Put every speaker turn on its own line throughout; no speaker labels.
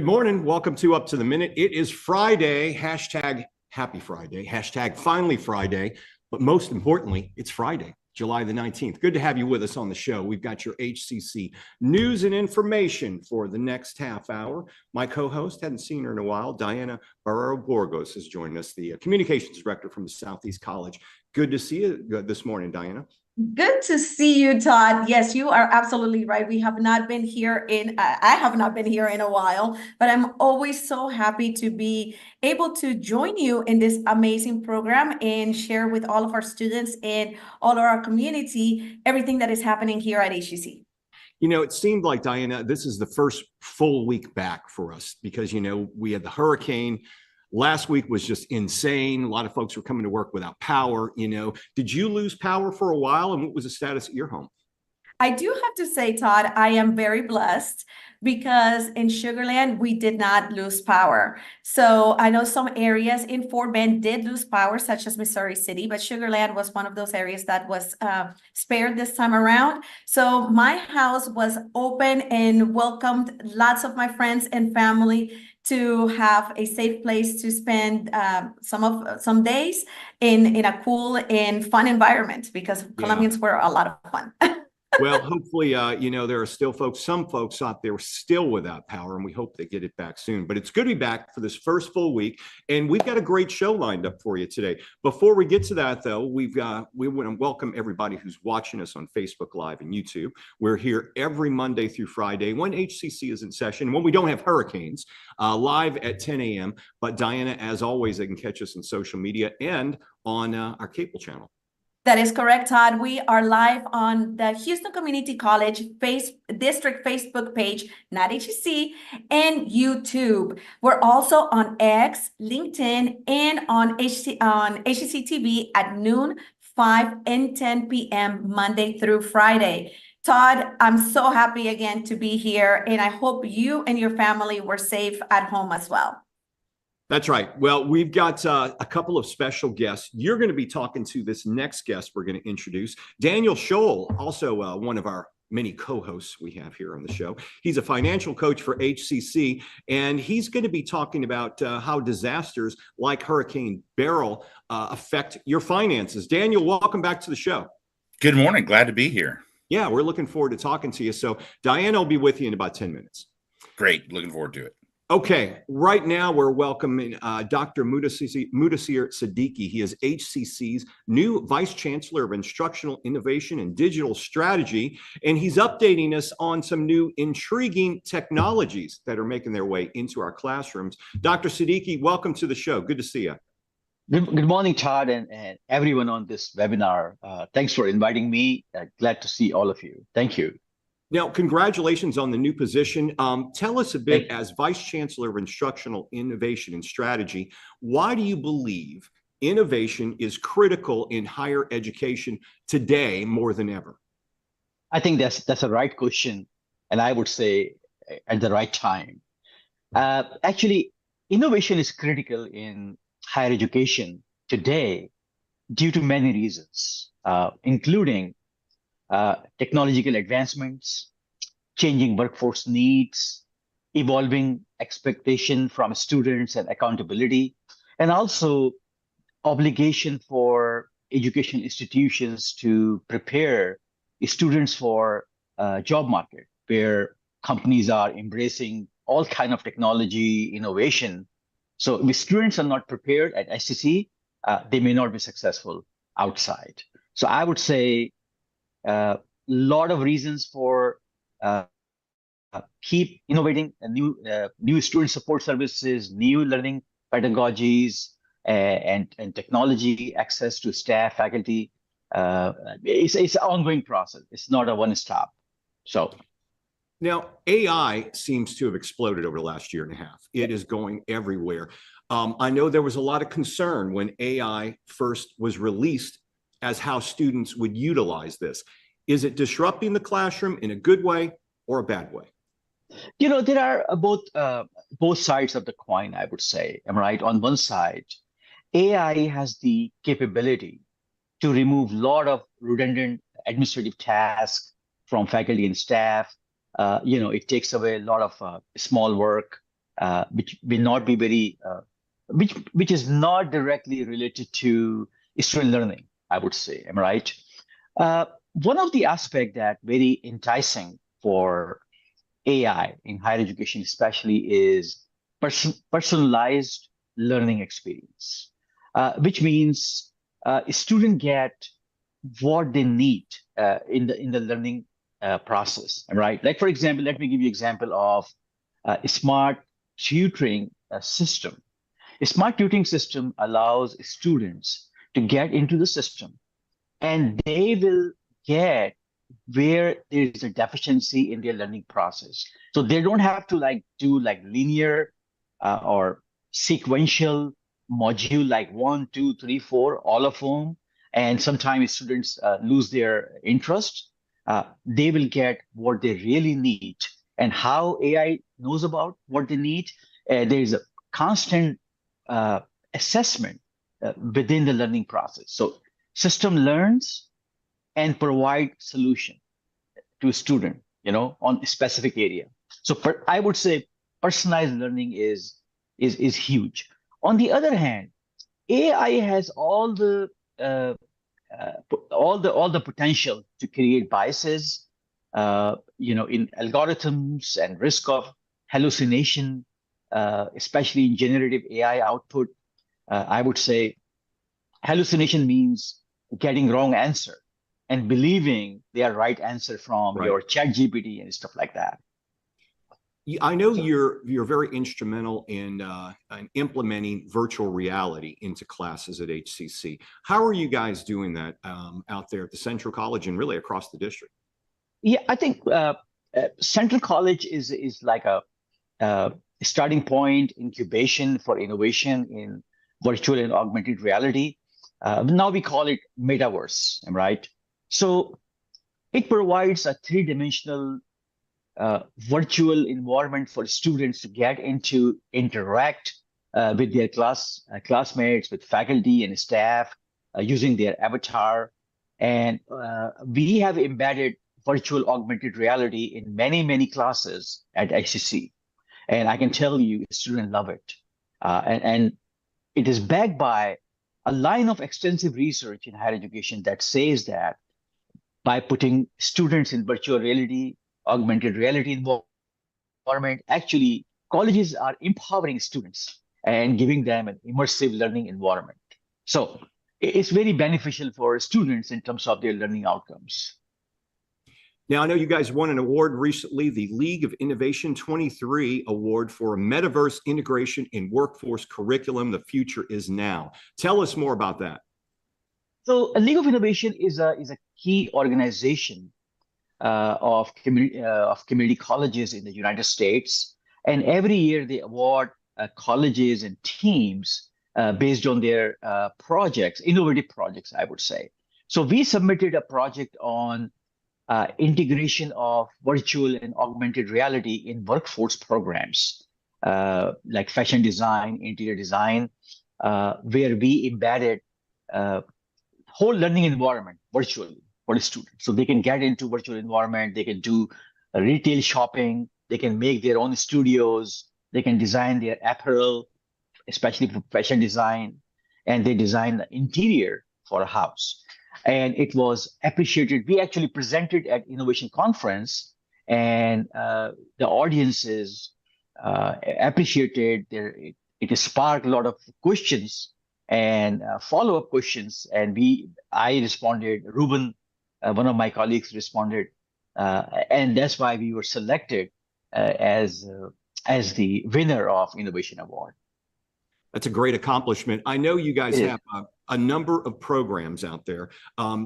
Good morning. Welcome to Up to the Minute. It is Friday. Hashtag Happy Friday. Hashtag Finally Friday. But most importantly, it's Friday, July the 19th. Good to have you with us on the show. We've got your HCC news and information for the next half hour. My co-host, hadn't seen her in a while, Diana Barrero-Burgos has joined us, the communications director from the Southeast College. Good to see you this morning, Diana.
Good to see you, Todd. Yes, you are absolutely right. We have not been here I have not been here in a while, but I'm always so happy to be able to join you in this amazing program and share with all of our students and all of our community everything that is happening here at HCC.
You know, it seemed like, Diana, this is the first full week back for us because, you know, we had the hurricane. Last week was just insane. A lot of folks were coming to work without power. You know, did you lose power for a while? And what was the status at your home?
I do have to say, Todd, I am very blessed because in Sugar Land, we did not lose power. So I know some areas in Fort Bend did lose power, such as Muddassir City, but Sugar Land was one of those areas that was spared this time around. So my house was open and welcomed lots of my friends and family to have a safe place to spend some days in a cool and fun environment because Colombians were a lot of fun.
Well, hopefully, you know, there are still some folks out there still without power, and we hope they get it back soon. But it's good to be back for this first full week, and we've got a great show lined up for you today. Before we get to that, though, we want to welcome everybody who's watching us on Facebook Live and YouTube. We're here every Monday through Friday when HCC is in session, when we don't have hurricanes, live at 10 a.m. But Diana, as always, they can catch us on social media and on our cable channel.
That is correct, Todd. We are live on the Houston Community College District Facebook page, not HCC, and YouTube. We're also on X, LinkedIn, and on HCCTV at noon, 5 and 10 p.m. Monday through Friday. Todd, I'm so happy again to be here, and I hope you and your family were safe at home as well.
That's right. Well, we've got a couple of special guests. You're going to be talking to this next guest we're going to introduce, Daniel Scholl, also one of our many co-hosts we have here on the show. He's a financial coach for HCC, and he's going to be talking about how disasters like Hurricane Beryl affect your finances. Daniel, welcome back to the show.
Good morning. Glad to be here.
Yeah, we're looking forward to talking to you. So Diana will be with you in about 10 minutes.
Great. Looking forward to it.
Okay, right now we're welcoming Dr. Muddassir Siddiqi. He is HCC's new Vice Chancellor of Instructional Innovation and Digital Strategy, and he's updating us on some new intriguing technologies that are making their way into our classrooms. Dr. Siddiqi, welcome to the show. Good to see you.
Good morning, Todd, and everyone on this webinar. Thanks for inviting me. Glad to see all of you. Thank you.
Now, congratulations on the new position. Tell us a bit, as Vice Chancellor of Instructional Innovation and Strategy, why do you believe innovation is critical in higher education today more than ever?
I think that's a right question, and I would say at the right time. Actually, innovation is critical in higher education today due to many reasons, including technological advancements, changing workforce needs, evolving expectation from students and accountability, and also obligation for education institutions to prepare students for job market where companies are embracing all kind of technology innovation. So if students are not prepared at HCC, they may not be successful outside. So I would say a lot of reasons for keep innovating new student support services, new learning pedagogies, and technology access to staff, faculty. It's an ongoing process. It's not a one-stop. So
now AI seems to have exploded over the last year and a half. It is going everywhere. I know there was a lot of concern when AI first was released as how students would utilize this. Is it disrupting the classroom in a good way or a bad way?
You know, there are both sides of the coin, I would say. Am I right? On one side, AI has the capability to remove a lot of redundant administrative tasks from faculty and staff. You know, it takes away a lot of small work which will not be very, which is not directly related to student learning, I would say. Am I right? One of the aspects that very enticing for AI in higher education, especially, is personalized learning experience, which means students get what they need in the learning process. Right? Like for example, let me give you example of a smart tutoring system. A smart tutoring system allows students to get into the system, and they will get where there is a deficiency in their learning process. So they don't have to do linear or sequential module like 1, 2, 3, 4, all of them. And sometimes students lose their interest. They will get what they really need. And how AI knows about what they need, there is a constant assessment within the learning process. So system learns and provide solution to a student, on a specific area. So I would say personalized learning is huge. On the other hand, AI has all the potential to create biases, in algorithms and risk of hallucination, especially in generative AI output. I would say hallucination means getting wrong answer and believing they are right answer from your chat GPT and stuff like that.
I know you're very instrumental in implementing virtual reality into classes at HCC. How are you guys doing that out there at the Central College and really across the district?
Yeah, I think Central College is like a starting point, incubation for innovation in virtual and augmented reality. Now we call it metaverse, right? So it provides a three-dimensional virtual environment for students to get into, interact with their classmates, with faculty and staff, using their avatar. And we have embedded virtual augmented reality in many classes at HCC. And I can tell you, students love it. And it is backed by a line of extensive research in higher education that says that by putting students in virtual reality, augmented reality environment, actually colleges are empowering students and giving them an immersive learning environment. So it's very beneficial for students in terms of their learning outcomes.
Now, I know you guys won an award recently, the League of Innovation 23 Award for Metaverse Integration in Workforce Curriculum. The future is now. Tell us more about that.
So a League of Innovation is a key organization of community colleges in the United States. And every year they award colleges and teams based on their projects, innovative projects, I would say. So we submitted a project on integration of virtual and augmented reality in workforce programs, like fashion design, interior design, where we embedded whole learning environment virtually for the students. So they can get into virtual environment, they can do retail shopping, they can make their own studios, they can design their apparel, especially for fashion design, and they design the interior for a house. And it was appreciated. We actually presented at Innovation Conference, and the audiences appreciated. It sparked a lot of questions and follow-up questions. And I responded. Ruben, one of my colleagues, responded, and that's why we were selected as the winner of Innovation Award.
That's a great accomplishment. I know you guys have a number of programs out there.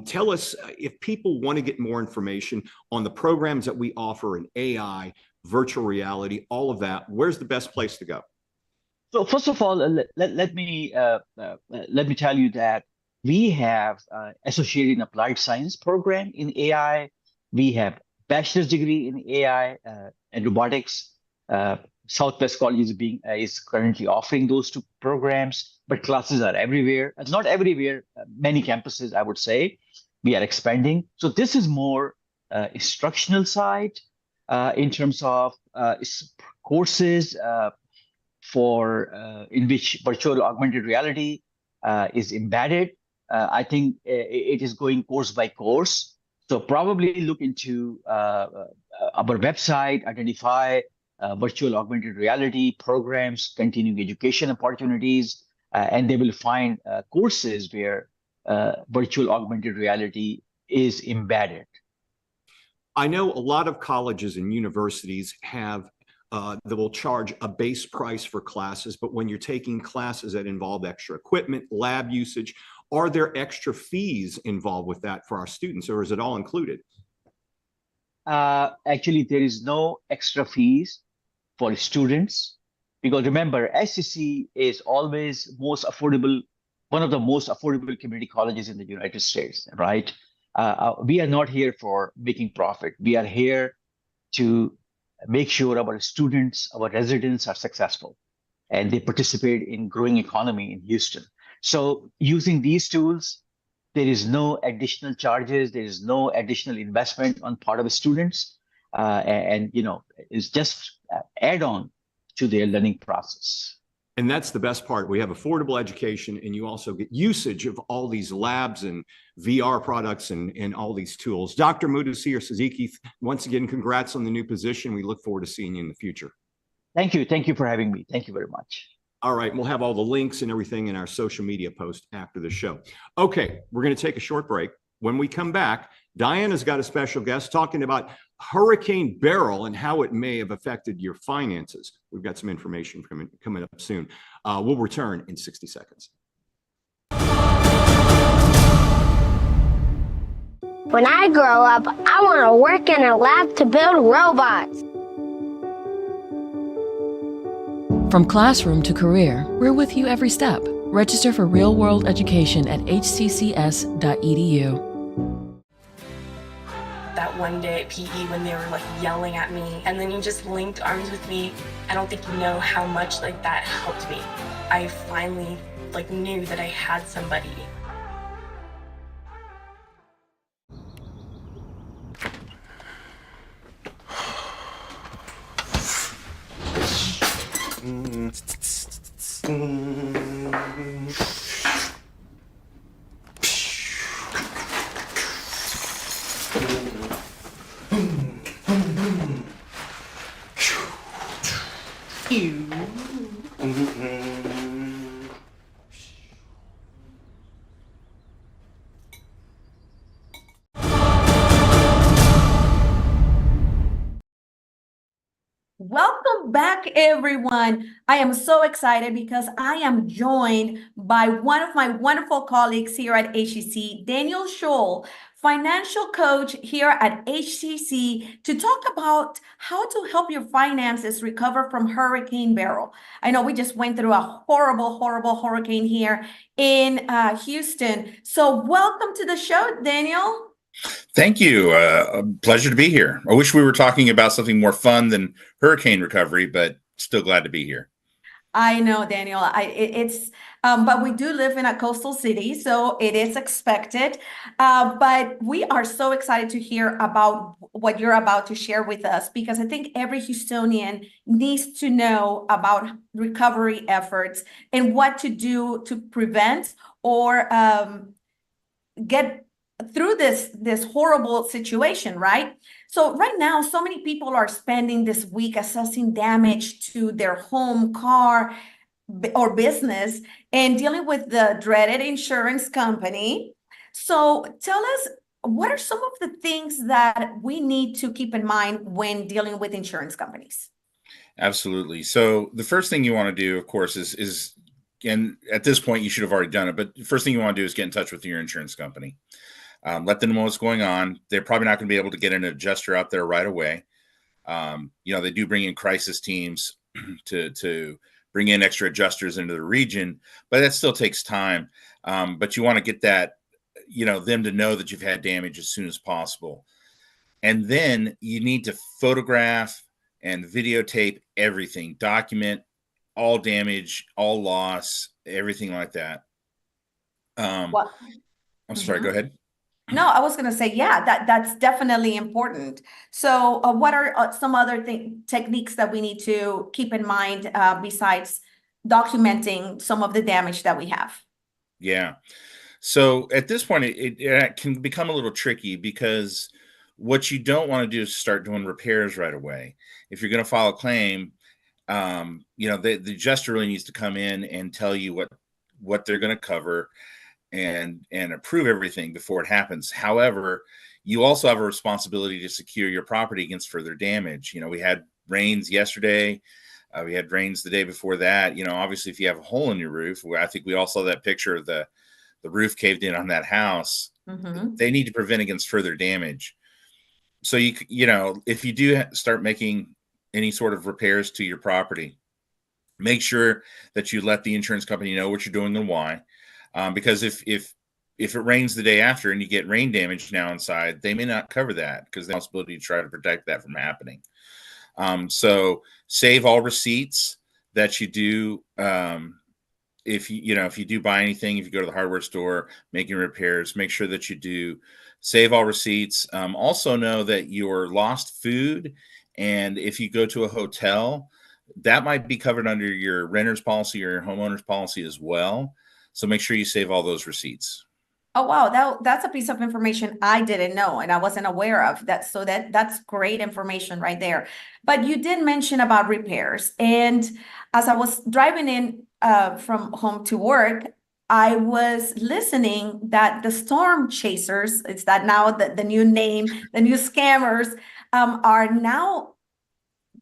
Tell us, if people want to get more information on the programs that we offer in AI, virtual reality, all of that, where's the best place to go?
So first of all, let me tell you that we have associated and applied science program in AI. We have bachelor's degree in AI and robotics. Southwest College is currently offering those two programs, but classes are everywhere. Not everywhere, many campuses, I would say. We are expanding. So this is more instructional side in terms of courses, in which virtual augmented reality is embedded. I think it is going course by course. So probably look into our website, identify virtual augmented reality programs, continuing education opportunities, and they will find courses where virtual augmented reality is embedded.
I know a lot of colleges and universities have that will charge a base price for classes, but when you're taking classes that involve extra equipment, lab usage, are there extra fees involved with that for our students, or is it all included?
Actually, there is no extra fees for students because remember, HCC is always most affordable, one of the most affordable community colleges in the United States, right? We are not here for making profit. We are here to make sure our students, our residents are successful and they participate in growing economy in Houston. So using these tools, there is no additional charges, there is no additional investment on part of the students, and it's just add on to their learning process.
And that's the best part. We have affordable education, and you also get usage of all these labs and VR products and all these tools. Dr. Muddassir Siddiqi, once again, congrats on the new position. We look forward to seeing you in the future.
Thank you. Thank you for having me. Thank you very much.
All right, we'll have all the links and everything in our social media post after the show. Okay, we're going to take a short break. When we come back, Diana's got a special guest talking about Hurricane Beryl and how it may have affected your finances. We've got some information coming up soon. We'll return in 60 seconds.
When I grow up, I want to work in a lab to build robots.
From classroom to career, we're with you every step. Register for real-world education at hccs.edu.
That one day at PE when they were like yelling at me and then you just linked arms with me, I don't think you know how much like that helped me. I finally like knew that I had somebody.
Welcome back, everyone. I am so excited because I am joined by one of my wonderful colleagues here at HCC, Daniel Scholl, financial coach here at HCC, to talk about how to help your finances recover from Hurricane Beryl. I know we just went through a horrible, horrible hurricane here in Houston. So welcome to the show, Daniel.
Thank you. A pleasure to be here. I wish we were talking about something more fun than hurricane recovery, but still glad to be here.
I know, Daniel. But we do live in a coastal city, so it is expected. But we are so excited to hear about what you're about to share with us, because I think every Houstonian needs to know about recovery efforts and what to do to prevent or get through this horrible situation, right? So right now, so many people are spending this week assessing damage to their home, car, or business and dealing with the dreaded insurance company. So tell us, what are some of the things that we need to keep in mind when dealing with insurance companies?
Absolutely. So the first thing you want to do, of course, is and at this point you should have already done it, but the first thing you want to do is get in touch with your insurance company. Let them know what's going on. They're probably not going to be able to get an adjuster out there right away. They do bring in crisis teams to bring in extra adjusters into the region, but that still takes time. But you want to get that, them to know that you've had damage as soon as possible. And then you need to photograph and videotape everything, document all damage, all loss, everything like that. I'm sorry, go ahead.
No, I was gonna say, yeah, that's definitely important. So, what are some other techniques that we need to keep in mind besides documenting some of the damage that we have?
Yeah. So at this point, it can become a little tricky because what you don't want to do is start doing repairs right away. If you're going to file a claim, the adjuster really needs to come in and tell you what they're going to cover and approve everything before it happens. However, you also have a responsibility to secure your property against further damage. We had rains yesterday. We had rains the day before that. Obviously, if you have a hole in your roof, I think we all saw that picture of the roof caved in on that house. They need to prevent against further damage. So if you do start making any sort of repairs to your property, make sure that you let the insurance company know what you're doing and why. Because if it rains the day after and you get rain damage now inside, they may not cover that because they have the responsibility to try to protect that from happening. So save all receipts that you do. If you do buy anything, if you go to the hardware store making repairs, make sure that you do save all receipts. Also know that your lost food, and if you go to a hotel, that might be covered under your renter's policy or your homeowner's policy as well. So make sure you save all those receipts.
Oh, wow. That's a piece of information I didn't know and I wasn't aware of that. So that's great information right there. But you did mention about repairs. And as I was driving in from home to work, I was listening that the storm chasers, it's that now the new name, the new scammers are now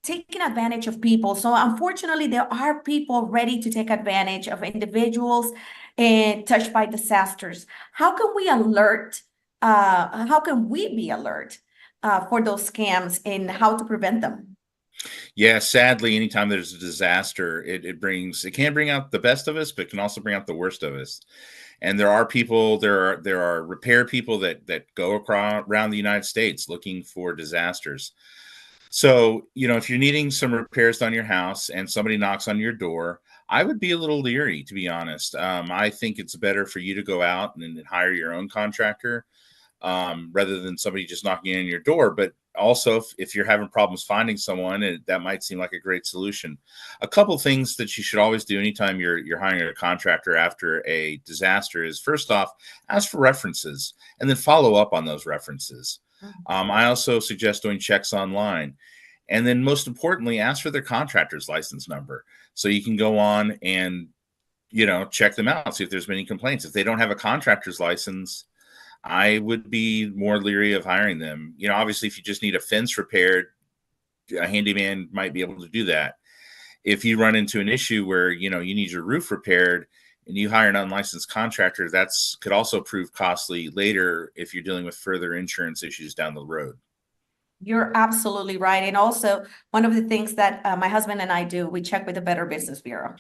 taking advantage of people. So unfortunately, there are people ready to take advantage of individuals and touched by disasters. How can we alert? How can we be alert for those scams and how to prevent them?
Yeah, sadly, anytime there's a disaster, it can bring out the best of us, but can also bring out the worst of us. And there are repair people that go around the United States looking for disasters. So, if you're needing some repairs on your house and somebody knocks on your door, I would be a little leery, to be honest. I think it's better for you to go out and hire your own contractor rather than somebody just knocking on your door. But also, if you're having problems finding someone, that might seem like a great solution. A couple things that you should always do anytime you're hiring a contractor after a disaster is, first off, ask for references and then follow up on those references. I also suggest doing checks online. And then most importantly, ask for their contractor's license number so you can go on and, check them out, see if there's been any complaints. If they don't have a contractor's license, I would be more leery of hiring them. Obviously, if you just need a fence repaired, a handyman might be able to do that. If you run into an issue where, you need your roof repaired and you hire an unlicensed contractor, could also prove costly later if you're dealing with further insurance issues down the road.
You're absolutely right. And also, one of the things that my husband and I do, we check with the Better Business Bureau.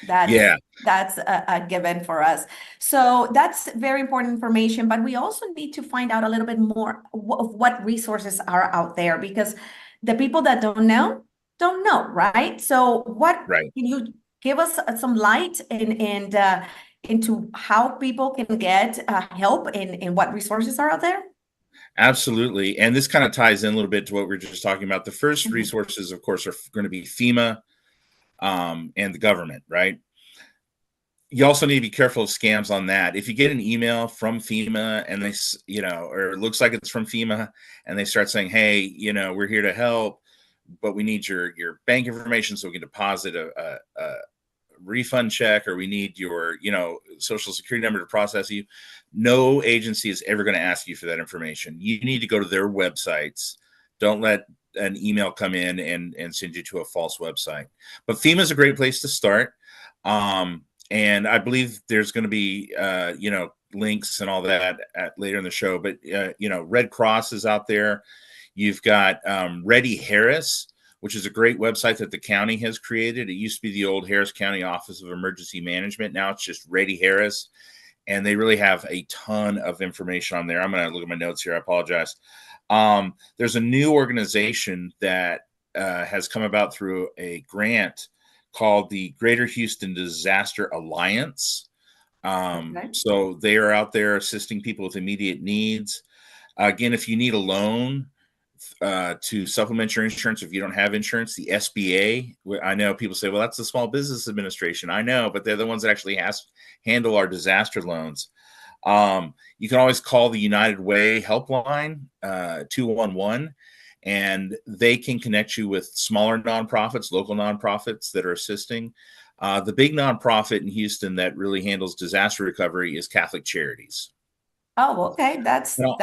That's a given for us. So that's very important information. But we also need to find out a little bit more of what resources are out there, because the people that don't know, right? So can you give us some light and into how people can get help and what resources are out there?
Absolutely. And this kind of ties in a little bit to what we were just talking about. The first resources, of course, are going to be FEMA and the government, right? You also need to be careful of scams on that. If you get an email from FEMA and they, or it looks like it's from FEMA and they start saying, hey, we're here to help, but we need your bank information so we can deposit a refund check, or we need your, social security number to process you. No agency is ever going to ask you for that information. You need to go to their websites. Don't let an email come in and send you to a false website. But FEMA is a great place to start. And I believe there's going to be, links and all that later in the show. But, Red Cross is out there. You've got Ready Harris, which is a great website that the county has created. It used to be the old Harris County Office of Emergency Management. Now it's just Ready Harris. And they really have a ton of information on there. I'm going to look at my notes here. I apologize. There's a new organization that has come about through a grant called the Greater Houston Disaster Alliance.
Okay.
So they are out there assisting people with immediate needs. Again, if you need a loan to supplement your insurance, if you don't have insurance, the SBA, I know people say, well, that's the Small Business Administration. I know, but they're the ones that actually handle our disaster loans. You can always call the United Way helpline, 211, and they can connect you with smaller nonprofits, local nonprofits that are assisting. The big nonprofit in Houston that really handles disaster recovery is Catholic Charities.
Oh, okay. That's
Now,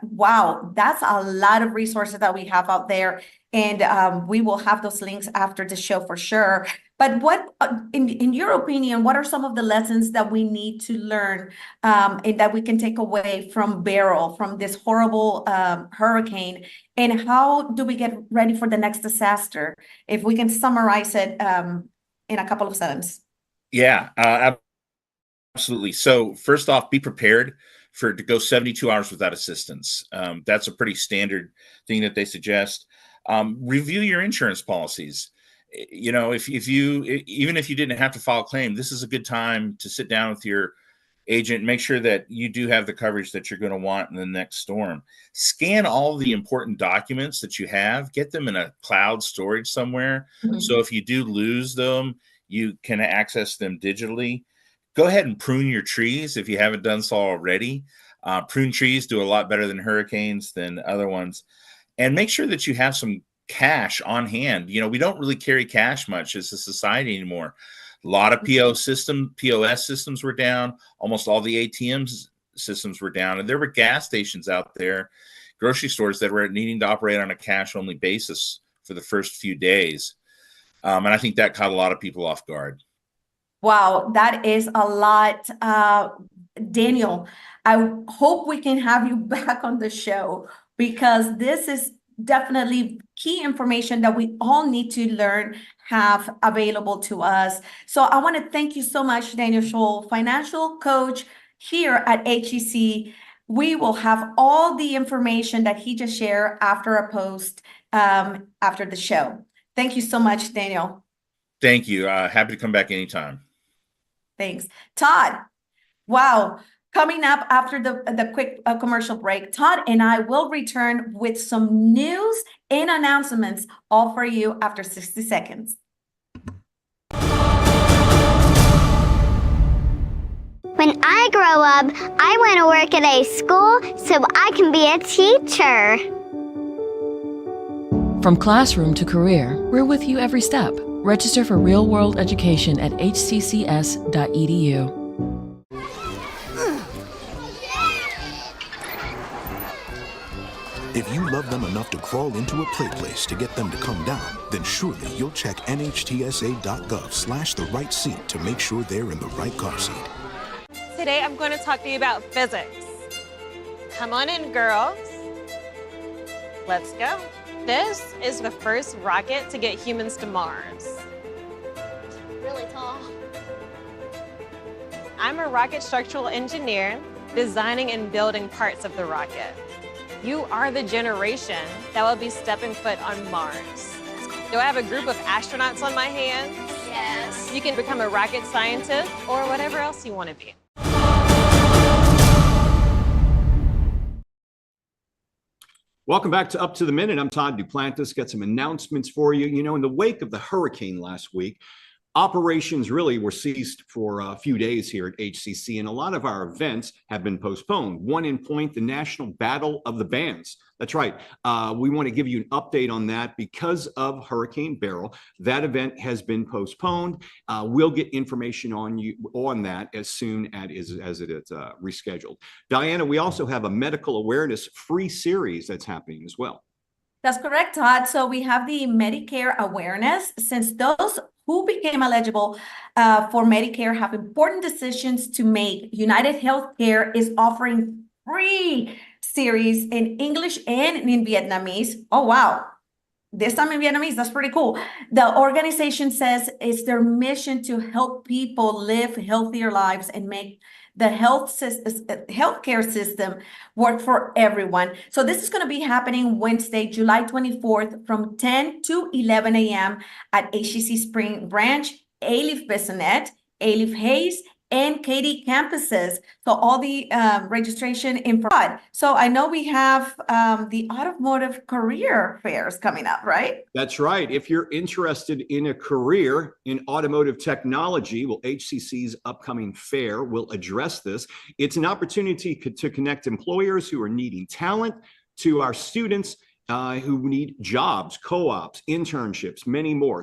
wow. That's a lot of resources that we have out there, and we will have those links after the show for sure. But what, in your opinion, what are some of the lessons that we need to learn, and that we can take away from Beryl, from this horrible hurricane, and how do we get ready for the next disaster? If we can summarize it in a couple of sentences.
yeah, absolutely. So first off, be prepared to go 72 hours without assistance. That's a pretty standard thing that they suggest. Review your insurance policies. You know, if you, even if you didn't have to file a claim, this is a good time to sit down with your agent, make sure that you do have the coverage that you're going to want in the next storm. Scan all the important documents that you have, get them in a cloud storage somewhere.
Mhm.
So if you do lose them, you can access them digitally. Go ahead and prune your trees if you haven't done so already. Prune trees do a lot better than hurricanes than other ones. And make sure that you have some cash on hand. You know, we don't really carry cash much as a society anymore. A lot of POS systems were down. Almost all the ATM systems were down. And there were gas stations out there, grocery stores that were needing to operate on a cash-only basis for the first few days. And I think that caught a lot of people off guard.
Wow, that is a lot. Daniel, I hope we can have you back on the show, because this is definitely key information that we all need to learn, have available to us. So I want to thank you so much, Daniel Scholl, financial coach here at HCC. We will have all the information that he just shared after a post, after the show. Thank you so much, Daniel.
Thank you. Happy to come back anytime.
Thanks. Todd, wow. Coming up after the quick commercial break, Todd and I will return with some news and announcements, all for you after 60 seconds.
When I grow up, I want to work at a school so I can be a teacher.
From classroom to career, we're with you every step. Register for real-world education at hccs.edu.
If you love them enough to crawl into a play place to get them to come down, then surely you'll check nhtsa.gov/the right seat to make sure they're in the right car seat.
Today I'm going to talk to you about physics. Come on in, girls. Let's go. This is the first rocket to get humans to Mars.
Really tall.
I'm a rocket structural engineer, designing and building parts of the rocket. You are the generation that will be stepping foot on Mars. Do I have a group of astronauts on my hands?
Yes.
You can become a rocket scientist or whatever else you want to be.
Welcome back to Up to the Minute. I'm Todd Duplantis. Got some announcements for you. You know, in the wake of the hurricane last week, operations really were ceased for a few days here at HCC, and a lot of our events have been postponed. One in point, the National Battle of the Bands. That's right. We want to give you an update on that because of Hurricane Beryl. That event has been postponed. We'll get information on that as soon as it is rescheduled. Diana, we also have a medical awareness free series that's happening as well.
That's correct, Todd. So we have the Medicare awareness. Since those who became eligible for Medicare have important decisions to make, United Healthcare is offering free series in English and in Vietnamese. Oh, wow. This time in Vietnamese, that's pretty cool. The organization says it's their mission to help people live healthier lives and make the healthcare system work for everyone. So this is going to be happening Wednesday, July 24th from 10 to 11 a.m. at HCC Spring Branch, Alief Bissonnet, Alief Hayes, and Katy campuses. So all the registration info. So I know we have the automotive career fairs coming up, right?
That's right. If you're interested in a career in automotive technology, well, HCC's upcoming fair will address this. It's an opportunity to connect employers who are needing talent to our students who need jobs, co-ops, internships, many more.